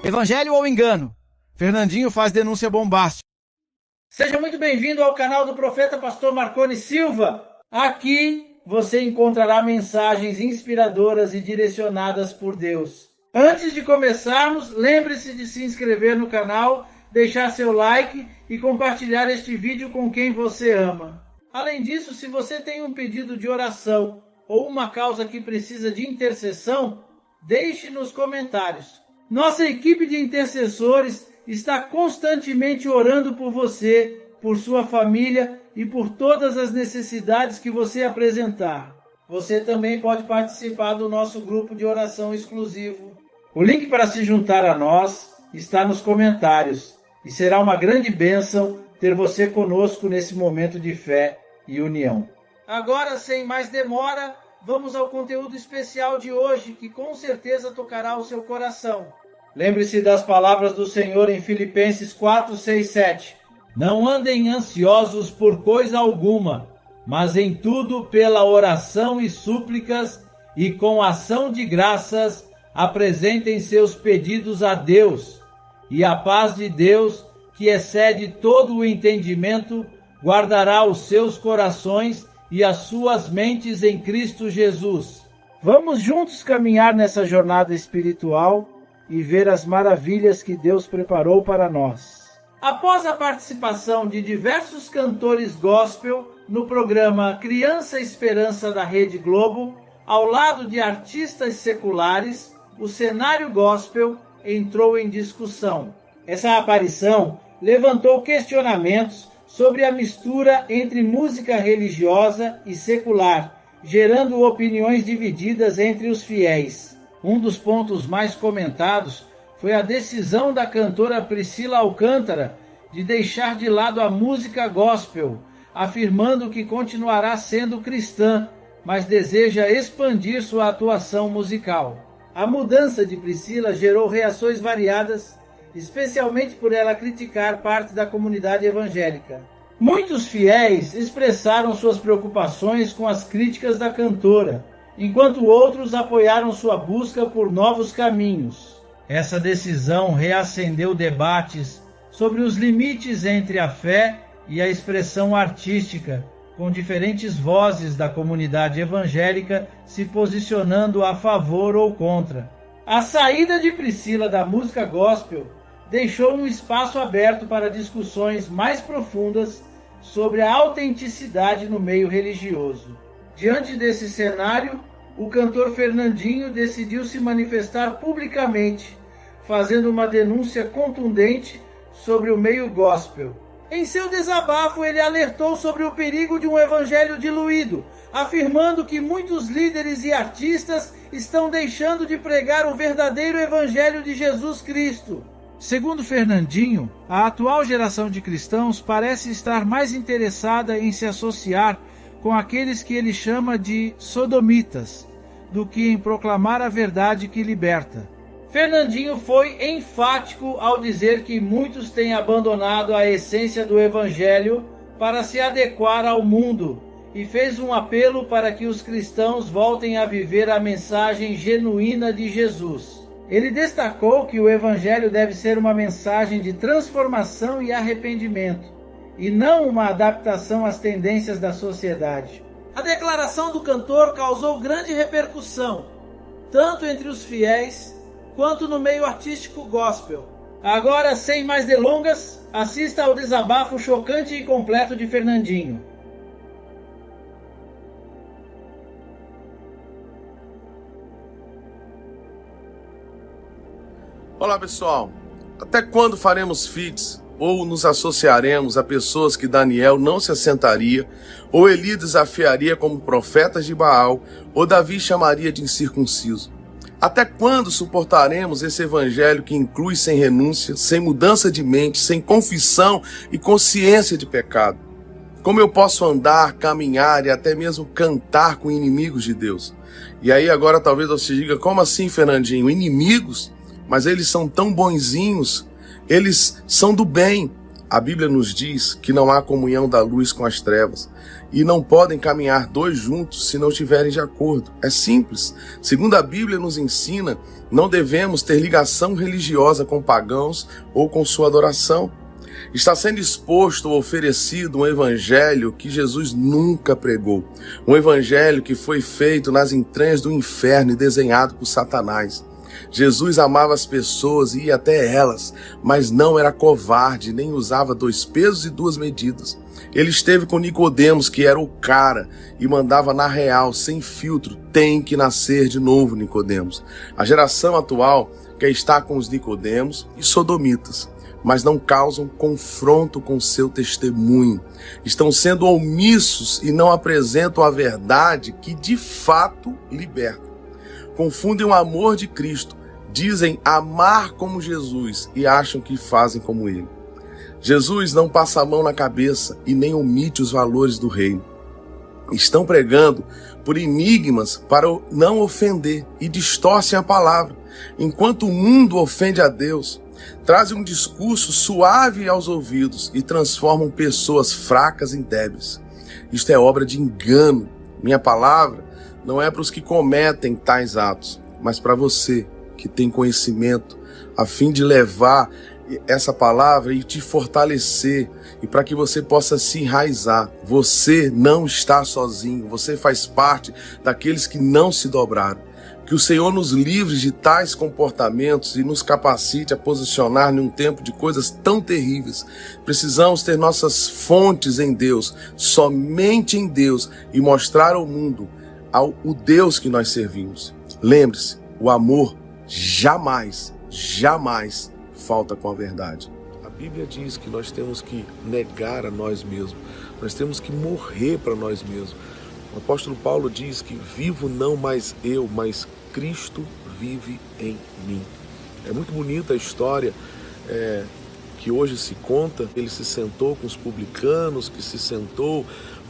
Evangelho ou engano? Fernandinho faz denúncia bombástica. Seja muito bem-vindo ao canal do Profeta Pastor Marconi Silva. Aqui você encontrará mensagens inspiradoras e direcionadas por Deus. Antes de começarmos, lembre-se de se inscrever no canal, deixar seu like e compartilhar este vídeo com quem você ama. Além disso, se você tem um pedido de oração ou uma causa que precisa de intercessão, deixe nos comentários. Nossa equipe de intercessores está constantemente orando por você, por sua família e por todas as necessidades que você apresentar. Você também pode participar do nosso grupo de oração exclusivo. O link para se juntar a nós está nos comentários e será uma grande bênção ter você conosco nesse momento de fé e união. Agora, sem mais demora, vamos ao conteúdo especial de hoje, que com certeza tocará o seu coração. Lembre-se das palavras do Senhor em Filipenses 4, 6, 7. Não andem ansiosos por coisa alguma, mas em tudo pela oração e súplicas e com ação de graças apresentem seus pedidos a Deus. E a paz de Deus, que excede todo o entendimento, guardará os seus corações e as suas mentes em Cristo Jesus. Vamos juntos caminhar nessa jornada espiritual e ver as maravilhas que Deus preparou para nós. Após a participação de diversos cantores gospel no programa Criança Esperança da Rede Globo, ao lado de artistas seculares, o cenário gospel entrou em discussão. Essa aparição levantou questionamentos sobre a mistura entre música religiosa e secular, gerando opiniões divididas entre os fiéis. Um dos pontos mais comentados foi a decisão da cantora Priscila Alcântara de deixar de lado a música gospel, afirmando que continuará sendo cristã, mas deseja expandir sua atuação musical. A mudança de Priscila gerou reações variadas, especialmente por ela criticar parte da comunidade evangélica. Muitos fiéis expressaram suas preocupações com as críticas da cantora, enquanto outros apoiaram sua busca por novos caminhos. Essa decisão reacendeu debates sobre os limites entre a fé e a expressão artística, com diferentes vozes da comunidade evangélica se posicionando a favor ou contra. A saída de Priscila da música gospel deixou um espaço aberto para discussões mais profundas sobre a autenticidade no meio religioso. Diante desse cenário, o cantor Fernandinho decidiu se manifestar publicamente, fazendo uma denúncia contundente sobre o meio gospel. Em seu desabafo, ele alertou sobre o perigo de um evangelho diluído, afirmando que muitos líderes e artistas estão deixando de pregar o verdadeiro evangelho de Jesus Cristo. Segundo Fernandinho, a atual geração de cristãos parece estar mais interessada em se associar com aqueles que ele chama de sodomitas, do que em proclamar a verdade que liberta. Fernandinho foi enfático ao dizer que muitos têm abandonado a essência do evangelho para se adequar ao mundo e fez um apelo para que os cristãos voltem a viver a mensagem genuína de Jesus. Ele destacou que o evangelho deve ser uma mensagem de transformação e arrependimento, e não uma adaptação às tendências da sociedade. A declaração do cantor causou grande repercussão, tanto entre os fiéis quanto no meio artístico gospel. Agora, sem mais delongas, assista ao desabafo chocante e completo de Fernandinho. Olá pessoal, até quando faremos feats ou nos associaremos a pessoas que Daniel não se assentaria, ou Eli desafiaria como profetas de Baal, ou Davi chamaria de incircunciso? Até quando suportaremos esse evangelho que inclui sem renúncia, sem mudança de mente, sem confissão e consciência de pecado? Como eu posso andar, caminhar e até mesmo cantar com inimigos de Deus? E aí agora talvez você diga, como assim, Fernandinho? Inimigos? Mas eles são tão bonzinhos, eles são do bem, A Bíblia nos diz que não há comunhão da luz com as trevas e não podem caminhar dois juntos se não estiverem de acordo. É simples. Segundo a Bíblia nos ensina, não devemos ter ligação religiosa com pagãos ou com sua adoração. Está sendo exposto ou oferecido um evangelho que Jesus nunca pregou. Um evangelho que foi feito nas entranhas do inferno e desenhado por Satanás. Jesus amava as pessoas e ia até elas, mas não era covarde, nem usava 2 pesos e 2 medidas. Ele esteve com Nicodemos, que era o cara, e mandava na real, sem filtro: tem que nascer de novo, Nicodemos. A geração atual quer estar com os Nicodemos e sodomitas, mas não causam confronto com seu testemunho. Estão sendo omissos e não apresentam a verdade que de fato liberta. Confundem o amor de Cristo, dizem amar como Jesus e acham que fazem como ele. Jesus não passa a mão na cabeça e nem omite os valores do reino. Estão pregando por enigmas para não ofender e distorcem a palavra, enquanto o mundo ofende a Deus. Trazem um discurso suave aos ouvidos e transformam pessoas fracas em débeis. Isto é obra de engano. Minha palavra não é para os que cometem tais atos, mas para você que tem conhecimento, a fim de levar essa palavra e te fortalecer, e para que você possa se enraizar. Você não está sozinho, você faz parte daqueles que não se dobraram. Que o Senhor nos livre de tais comportamentos e nos capacite a posicionar em um tempo de coisas tão terríveis. Precisamos ter nossas fontes em Deus, somente em Deus, e mostrar ao mundo o Deus que nós servimos. Lembre-se, o amor jamais falta com a verdade. A Bíblia diz que nós temos que negar a nós mesmos, nós temos que morrer para nós mesmos. O apóstolo Paulo diz que vivo não mais eu, mas Cristo vive em mim. É muito bonita a história que hoje se conta. Ele se sentou com os publicanos, que se sentou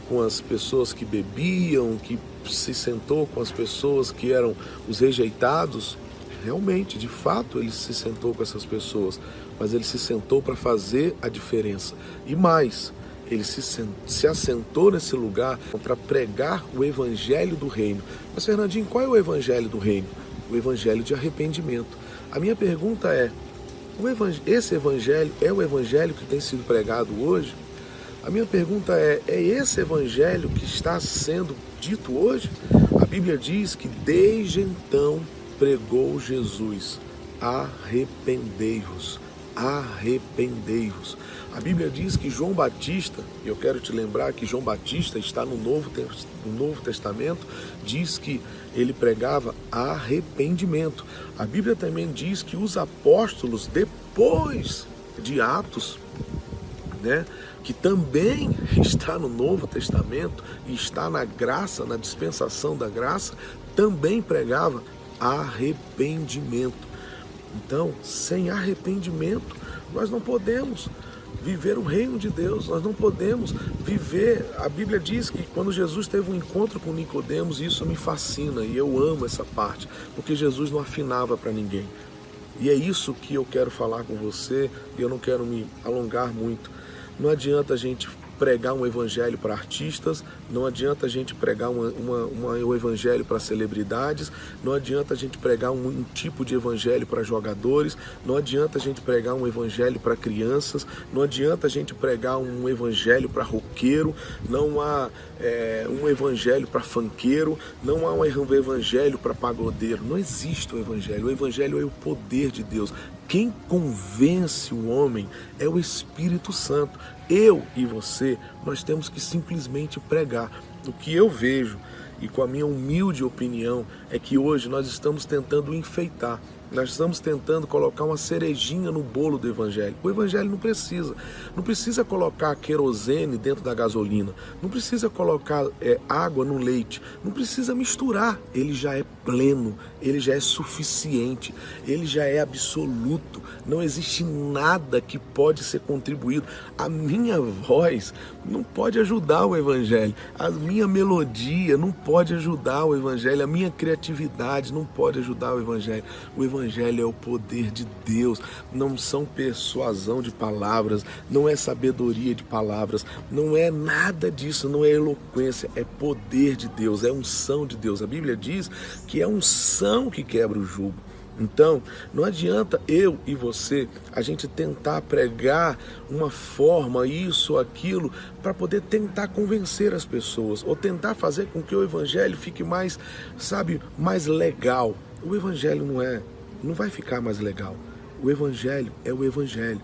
com as pessoas que bebiam, que se sentou com as pessoas que eram os rejeitados. Realmente, de fato, ele se sentou com essas pessoas, mas ele se sentou para fazer a diferença. E mais, ele se assentou nesse lugar para pregar o evangelho do reino. Mas, Fernandinho, qual é o evangelho do reino? O evangelho de arrependimento. A minha pergunta é, esse evangelho é o evangelho que tem sido pregado hoje? A minha pergunta é esse evangelho que está sendo dito hoje? A Bíblia diz que desde então pregou Jesus: arrependei-vos, arrependei-vos. A Bíblia diz que João Batista, e eu quero te lembrar que João Batista está no Novo Testamento, diz que ele pregava arrependimento. A Bíblia também diz que os apóstolos, depois de Atos, que também está no Novo Testamento e está na graça, na dispensação da graça, também pregava arrependimento. Então, sem arrependimento, nós não podemos viver o reino de Deus, nós não podemos viver. A Bíblia diz que quando Jesus teve um encontro com Nicodemos, isso me fascina e eu amo essa parte, porque Jesus não afinava para ninguém. E é isso que eu quero falar com você, e eu não quero me alongar muito. Não adianta a gente pregar um evangelho para artistas, não adianta a gente pregar um evangelho para celebridades, não adianta a gente pregar um tipo de evangelho para jogadores, não adianta a gente pregar um evangelho para crianças, não adianta a gente pregar um evangelho para roqueiro, não há um evangelho para funkeiro, não há um evangelho para pagodeiro. Não existe o evangelho é o poder de Deus. Quem convence o homem é o Espírito Santo. Eu e você, nós temos que simplesmente pregar. O que eu vejo, e com a minha humilde opinião, é que hoje nós estamos tentando enfeitar. Nós estamos tentando colocar uma cerejinha no bolo do evangelho. O evangelho não precisa colocar querosene dentro da gasolina, não precisa colocar água no leite, não precisa misturar. Ele já é pleno, ele já é suficiente, ele já é absoluto. Não existe nada que pode ser contribuído. A minha voz não pode ajudar o evangelho, a minha melodia não pode ajudar o evangelho, a minha criatividade não pode ajudar o evangelho. O evangelho Evangelho é o poder de Deus, não são persuasão de palavras, não é sabedoria de palavras, não é nada disso, não é eloquência, é poder de Deus, é unção de Deus. A Bíblia diz que é unção que quebra o jugo. Então, não adianta eu e você, a gente tentar pregar uma forma, isso ou aquilo, para poder tentar convencer as pessoas, ou tentar fazer com que o Evangelho fique mais, mais legal. O Evangelho não vai ficar mais legal. O Evangelho é o Evangelho.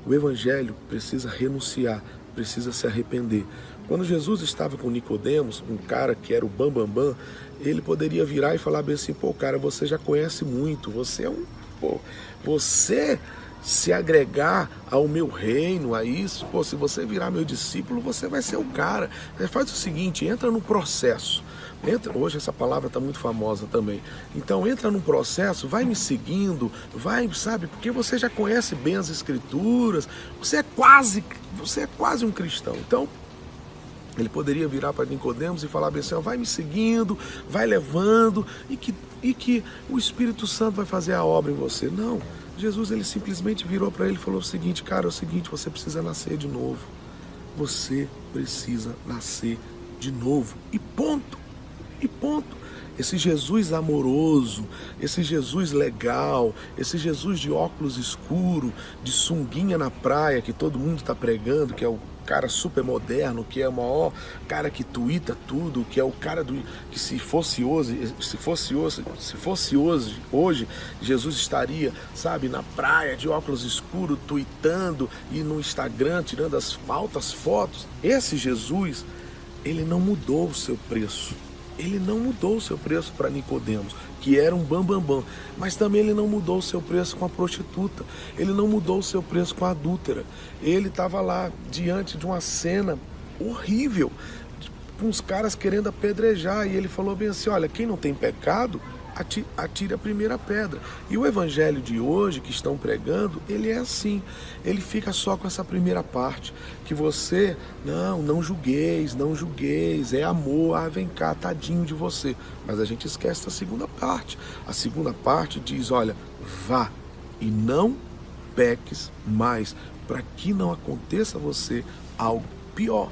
O Evangelho precisa renunciar, precisa se arrepender. Quando Jesus estava com Nicodemos, um cara que era o bambambam, ele poderia virar e falar bem assim, cara, você já conhece muito, você você se agregar ao meu reino, a isso, se você virar meu discípulo, você vai ser o cara. Faz o seguinte, entra no processo. Hoje essa palavra está muito famosa também. Então entra num processo, vai me seguindo, porque você já conhece bem as Escrituras, você é quase um cristão. Então, ele poderia virar para Nicodemos e falar bem assim, vai me seguindo, vai levando, e que o Espírito Santo vai fazer a obra em você. Não, Jesus ele simplesmente virou para ele e falou o seguinte, cara, é o seguinte, você precisa nascer de novo. Você precisa nascer de novo. E ponto. E ponto. Esse Jesus amoroso, esse Jesus legal, esse Jesus de óculos escuro, de sunguinha na praia, que todo mundo está pregando, que é o cara super moderno, que é o maior cara que tuita tudo, que é o cara que se fosse hoje, Jesus estaria, na praia de óculos escuros, tuitando e no Instagram tirando as altas fotos. Esse Jesus, ele não mudou o seu preço. Ele não mudou o seu preço para Nicodemos, que era um bambambam, mas também ele não mudou o seu preço com a prostituta, ele não mudou o seu preço com a adúltera. Ele estava lá diante de uma cena horrível, com os caras querendo apedrejar, e ele falou bem assim, olha, quem não tem pecado, atire a primeira pedra. E o evangelho de hoje que estão pregando, ele é assim, ele fica só com essa primeira parte, que você, não julgueis, é amor, vem cá, tadinho de você. Mas a gente esquece da segunda parte. A segunda parte diz, olha, vá e não peques mais, para que não aconteça a você algo pior.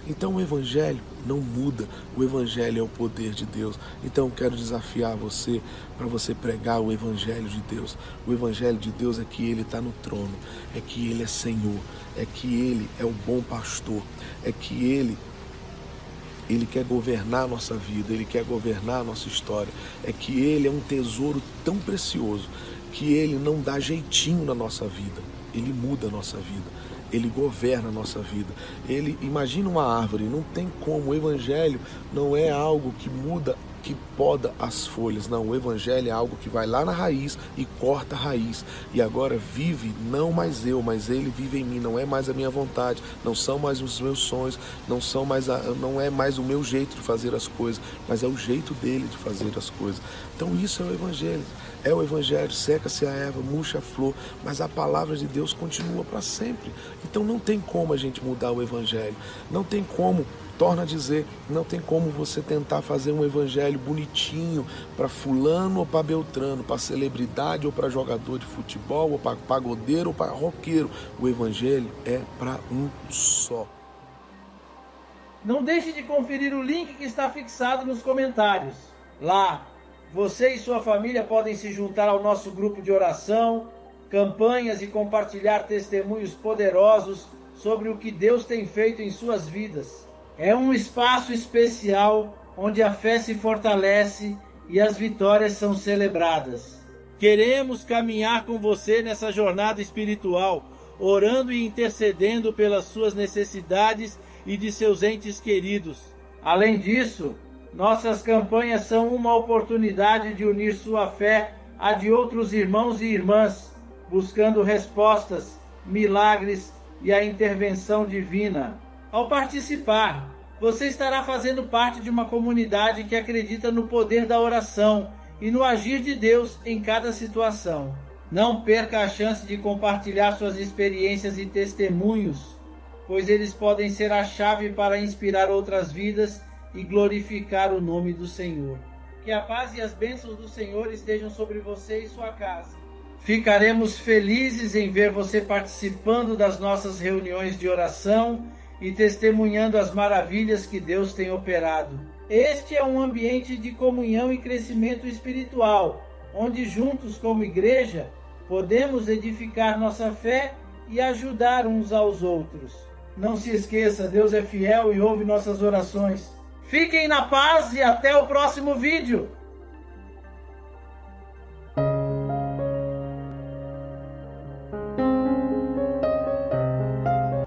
Então o evangelho não muda, o evangelho é o poder de Deus. Então eu quero desafiar você para você pregar o evangelho de Deus. O evangelho de Deus é que ele está no trono, é que ele é Senhor, é que ele é o bom pastor, é que ele quer governar a nossa vida, ele quer governar a nossa história, é que ele é um tesouro tão precioso que ele não dá jeitinho na nossa vida, ele muda a nossa vida. Ele governa a nossa vida. Ele imagina uma árvore, não tem como. O evangelho não é algo que muda, que poda as folhas. Não, o evangelho é algo que vai lá na raiz e corta a raiz. E agora vive não mais eu, mas ele vive em mim. Não é mais a minha vontade, não são mais os meus sonhos, não é mais o meu jeito de fazer as coisas, mas é o jeito dele de fazer as coisas. Então isso é o evangelho. É o evangelho, seca-se a erva, murcha a flor, mas a palavra de Deus continua para sempre. Então não tem como a gente mudar o evangelho, não tem como, torna a dizer, não tem como você tentar fazer um evangelho bonitinho para fulano ou para beltrano, para celebridade ou para jogador de futebol, ou para pagodeiro ou para roqueiro. O evangelho é para um só. Não deixe de conferir o link que está fixado nos comentários. Lá, você e sua família podem se juntar ao nosso grupo de oração, campanhas e compartilhar testemunhos poderosos sobre o que Deus tem feito em suas vidas. É um espaço especial onde a fé se fortalece e as vitórias são celebradas. Queremos caminhar com você nessa jornada espiritual, orando e intercedendo pelas suas necessidades e de seus entes queridos. Além disso, nossas campanhas são uma oportunidade de unir sua fé à de outros irmãos e irmãs, buscando respostas, milagres e a intervenção divina. Ao participar, você estará fazendo parte de uma comunidade que acredita no poder da oração e no agir de Deus em cada situação. Não perca a chance de compartilhar suas experiências e testemunhos, pois eles podem ser a chave para inspirar outras vidas e glorificar o nome do Senhor. Que a paz e as bênçãos do Senhor estejam sobre você e sua casa. Ficaremos felizes em ver você participando das nossas reuniões de oração e testemunhando as maravilhas que Deus tem operado. Este é um ambiente de comunhão e crescimento espiritual, onde juntos como igreja podemos edificar nossa fé e ajudar uns aos outros. Não se esqueça, Deus é fiel e ouve nossas orações. Fiquem na paz e até o próximo vídeo.